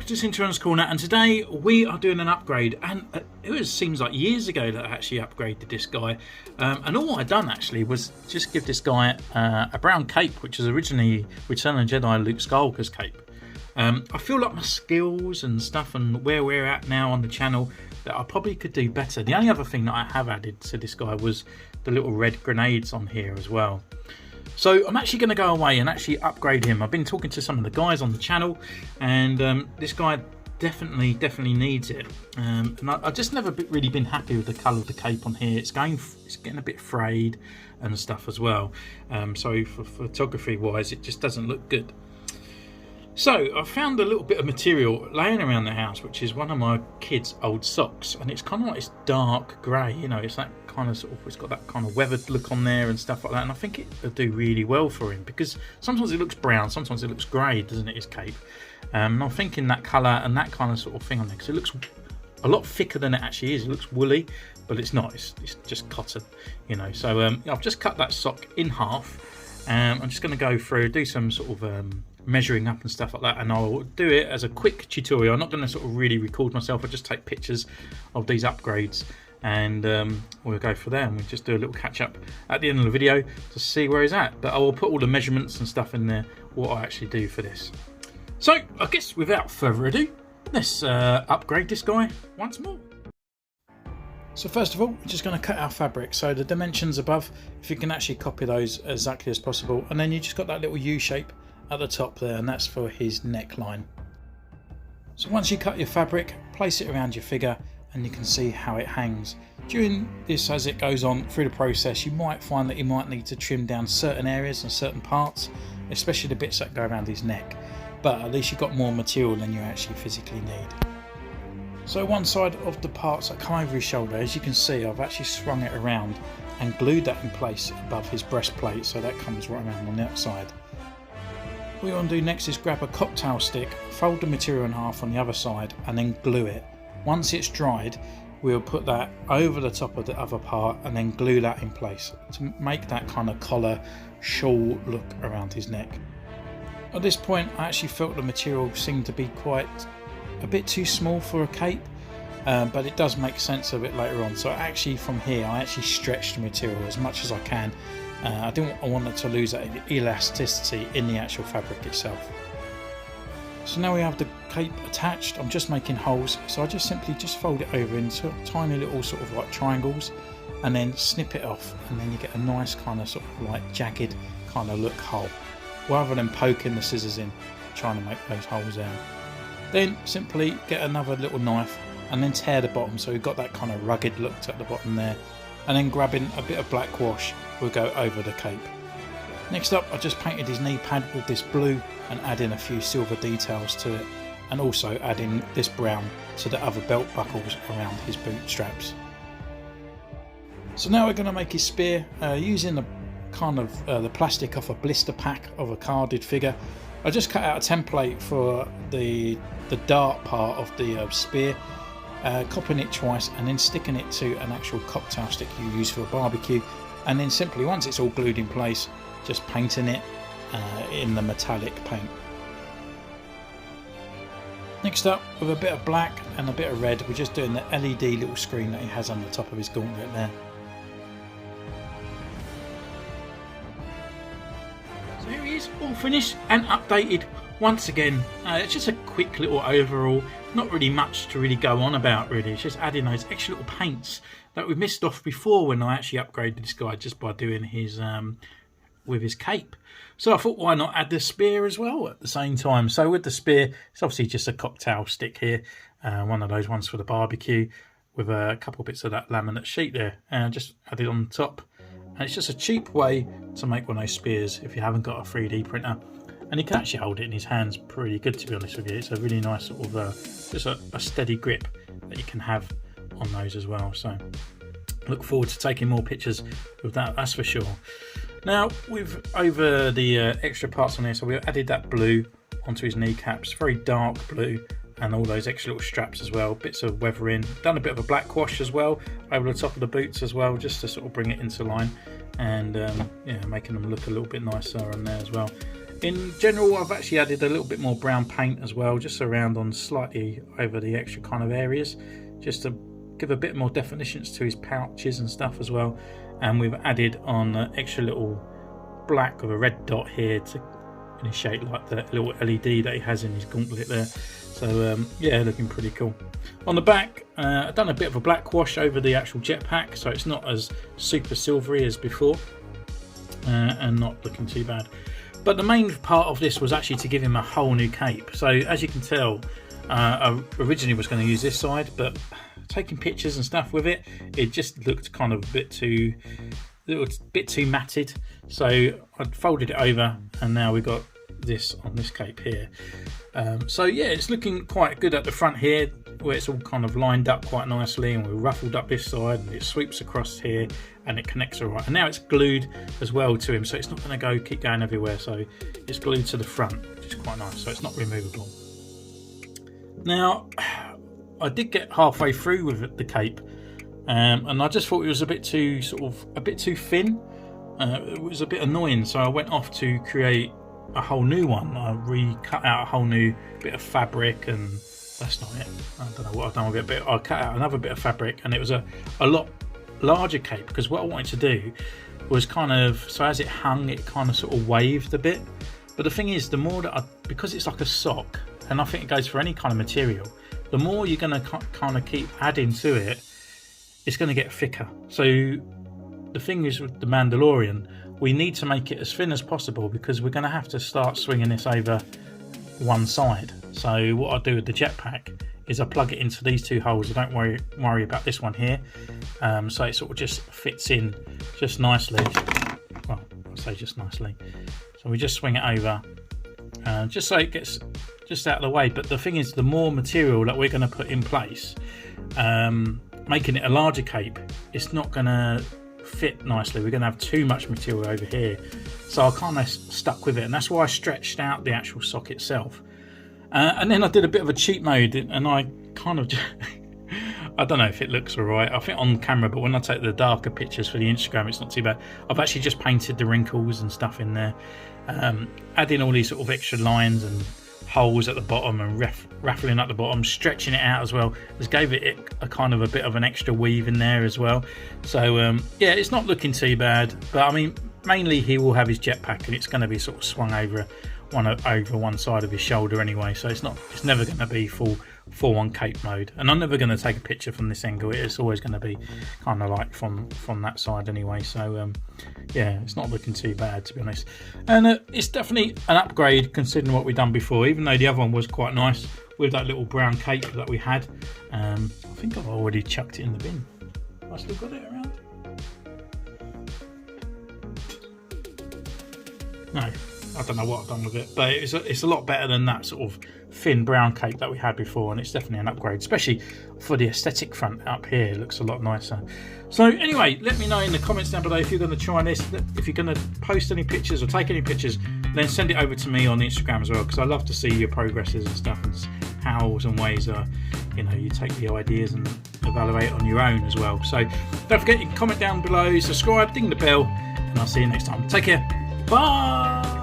welcome to Centurion's Corner, and today we are doing an upgrade, and seems like years ago that I actually upgraded this guy, and all I'd done actually was just give this guy a brown cape, which is originally Return of the Jedi Luke Skywalker's cape. I feel like my skills and stuff and where we're at now on the channel that I probably could do better. The only other thing that I have added to this guy was the little red grenades on here as well. So I'm actually going to go away and actually upgrade him. I've been talking to some of the guys on the channel, and this guy definitely needs it. And I've just never really been happy with the colour of the cape on here. It's getting a bit frayed and stuff as well. So for photography wise, it just doesn't look good. So I found a little bit of material laying around the house, which is one of my kids' old socks, and it's kind of like this dark grey, you know, it's that kind of it's got that kind of weathered look on there and stuff like that, and I think it will do really well for him, because sometimes it looks brown, sometimes it looks grey, doesn't it, his cape? And I'm thinking that colour and that kind of sort of thing on there, because it looks a lot thicker than it actually is. It looks woolly, but it's not, it's just cotton, you know. So I've just cut that sock in half. I'm just going to go through, do some sort of measuring up and stuff like that, and I'll do it as a quick tutorial. I'm not going to sort of really record myself. I'll just take pictures of these upgrades, and we'll go for there, and we'll just do a little catch up at the end of the video to see where he's at. But I will put all the measurements and stuff in there, what I actually do for this. So I guess without further ado, let's upgrade this guy once more. So first of all, we're just going to cut our fabric. So the dimensions above, if you can actually copy those exactly as possible, and then you just got that little U shape at the top there, and that's for his neckline. So once you cut your fabric, place it around your figure, and you can see how it hangs. During this, as it goes on through the process, you might find that you might need to trim down certain areas and certain parts, especially the bits that go around his neck, but at least you've got more material than you actually physically need. So one side of the parts that come over his shoulder, as you can see, I've actually swung it around and glued that in place above his breastplate, so that comes right around on the outside. What you want to do next is grab a cocktail stick, fold the material in half on the other side, and then glue it. Once it's dried, we'll put that over the top of the other part and then glue that in place to make that kind of collar shawl look around his neck. At this point, I actually felt the material seemed to be quite a bit too small for a cape, but it does make sense of it later on. So actually from here, I actually stretched the material as much as I can. I wanted to lose that elasticity in the actual fabric itself. So now we have the cape attached. I'm just making holes, so I just simply fold it over into tiny little sort of like triangles, and then snip it off, and then you get a nice kind of sort of like jagged kind of look hole, rather than poking the scissors in trying to make those holes out. Then simply get another little knife and then tear the bottom, so we've got that kind of rugged look at the bottom there, and then grabbing a bit of black wash, we'll go over the cape. Next up, I just painted his knee pad with this blue and add in a few silver details to it, and also adding this brown to the other belt buckles around his boot straps. So now we're going to make his spear using the kind of the plastic off a blister pack of a carded figure. I just cut out a template for the dart part of the spear, copying it twice and then sticking it to an actual cocktail stick you use for a barbecue, and then simply once it's all glued in place, just painting it in the metallic paint. Next up, with a bit of black and a bit of red, we're just doing the LED little screen that he has on the top of his gauntlet there. So here he is, all finished and updated once again. It's just a quick little overall, not really much to really go on about really. It's just adding those extra little paints that we missed off before when I actually upgraded this guy, just by doing his with his cape. So I thought, why not add the spear as well at the same time? So with the spear, it's obviously just a cocktail stick here, one of those ones for the barbecue, with a couple bits of that laminate sheet there, and just add it on the top. And it's just a cheap way to make one of those spears if you haven't got a 3D printer. And he can actually hold it in his hands pretty good, to be honest with you. It's a really nice sort of just a steady grip that you can have on those as well. So look forward to taking more pictures with that, that's for sure. Now we've over the extra parts on here, so we added that blue onto his kneecaps, very dark blue, and all those extra little straps as well, bits of weathering. Done a bit of a black wash as well over the top of the boots as well, just to sort of bring it into line, and yeah, making them look a little bit nicer on there as well. In general, I've actually added a little bit more brown paint as well, just around on slightly over the extra kind of areas, just to give a bit more definitions to his pouches and stuff as well. And we've added on an extra little black with a red dot here to initiate like the little LED that he has in his gauntlet there. So yeah, looking pretty cool. On the back, I've done a bit of a black wash over the actual jetpack, so it's not as super silvery as before, and not looking too bad. But the main part of this was actually to give him a whole new cape. So as you can tell, I originally was going to use this side, but taking pictures and stuff with it, it just looked kind of a bit too matted. So I folded it over, and now we got this on this cape here. So yeah, it's looking quite good at the front here, where it's all kind of lined up quite nicely, and we ruffled up this side, and it sweeps across here, and it connects all right. And now it's glued as well to him, so it's not going to keep going everywhere. So it's glued to the front, which is quite nice. So it's not removable. Now, I did get halfway through with the cape, and I just thought it was a bit too thin. It was a bit annoying, so I went off to create a whole new one. I recut out a whole new bit of fabric, and that's not it. I don't know what I've done with it, but I cut out another bit of fabric, and it was a lot larger cape, because what I wanted to do was kind of, so as it hung, it kind of sort of waved a bit. But the thing is, the more that because it's like a sock, and I think it goes for any kind of material, the more you're going to kind of keep adding to it, it's going to get thicker. So the thing is with the Mandalorian, we need to make it as thin as possible, because we're going to have to start swinging this over one side. So what I do with the jetpack is I plug it into these two holes. I don't worry about this one here. So it sort of just fits in just nicely. Well, I say just nicely. So we just swing it over, just so it gets just out of the way. But the thing is, the more material that we're going to put in place, making it a larger cape, it's not going to fit nicely. We're going to have too much material over here, so I kind of stuck with it, and that's why I stretched out the actual sock itself. And then I did a bit of a cheat mode, and I kind of I don't know if it looks alright, I think on camera, but when I take the darker pictures for the Instagram, it's not too bad. I've actually just painted the wrinkles and stuff in there, adding all these sort of extra lines and holes at the bottom, and raffling at the bottom, stretching it out as well. Just gave it a kind of a bit of an extra weave in there as well. So yeah, it's not looking too bad, but I mean, mainly he will have his jetpack, and it's going to be sort of swung over one side of his shoulder anyway, so it's never going to be full on cape mode. And I'm never going to take a picture from this angle. It's always going to be kind of like from that side anyway. So yeah, it's not looking too bad, to be honest. And it's definitely an upgrade considering what we've done before, even though the other one was quite nice with that little brown cape that we had. I think I've already chucked it in the bin. I still got it around? No, I don't know what I've done with it, but it's a lot better than that sort of thin brown cape that we had before, and it's definitely an upgrade, especially for the aesthetic front up here. It looks a lot nicer. So anyway, let me know in the comments down below if you're going to try this, if you're going to post any pictures or take any pictures, then send it over to me on Instagram as well, because I love to see your progresses and stuff, and hows and ways you take the ideas and evaluate on your own as well. So don't forget, you can comment down below, subscribe, ding the bell, and I'll see you next time. Take care. Bye.